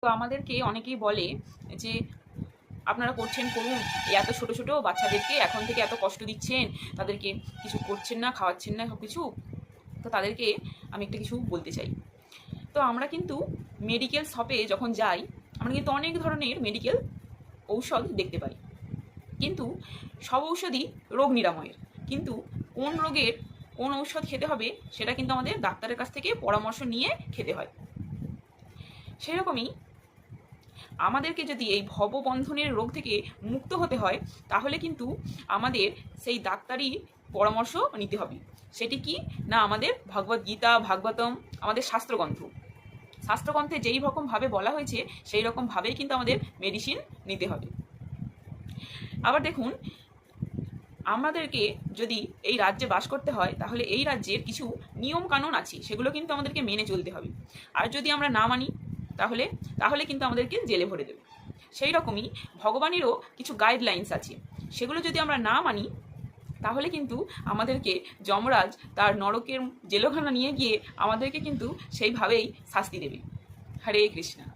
তো আমাদেরকে অনেকেই বলে যে আপনারা করছেন করুন, এত ছোট ছোট বাচ্চাদেরকে এখন থেকে এত কষ্ট দিচ্ছেন, তাদেরকে কিছু করছেন না, খাওয়াচ্ছেন না সব কিছু। তো তাদেরকে আমি একটা কিছু বলতে চাই। তো আমরা কিন্তু মেডিকেল শপে যখন যাই, আমরা কিন্তু অনেক ধরনের মেডিকেল ঔষধ দেখতে পাই, কিন্তু সব ঔষধই রোগ নিরাময়ের। কিন্তু কোন রোগের কোন ঔষধ খেতে হবে সেটা কিন্তু আমাদের ডাক্তারের কাছ থেকে পরামর্শ নিয়ে খেতে হয়। সেরকমই আমাদেরকে যদি এই ভববন্ধনের রোগ থেকে মুক্ত হতে হয়, তাহলে কিন্তু আমাদের সেই ডাক্তারি পরামর্শ নিতে হবে। সেটি কি না, আমাদের ভগবদ্গীতা, ভাগবতম, আমাদের শাস্ত্রগ্রন্থে যেই রকমভাবে বলা হয়েছে সেই রকমভাবেই কিন্তু আমাদের মেডিসিন নিতে হবে। আবার দেখুন, আমাদেরকে যদি এই রাজ্যে বাস করতে হয়, তাহলে এই রাজ্যের কিছু নিয়ম কানুন আছে, সেগুলো কিন্তু আমাদেরকে মেনে চলতে হবে। আর যদি আমরা না মানি, তাহলে কিন্তু আমাদেরকে জেলে ভরে দেবে। সেই রকমই ভগবানেরও কিছু গাইডলাইন্স আছে, সেগুলো যদি আমরা না মানি, তাহলে কিন্তু আমাদেরকে যমরাজ তার নরকের জেলখানা নিয়ে গিয়ে আমাদেরকে কিন্তু সেইভাবেই শাস্তি দেবে। হরে কৃষ্ণা।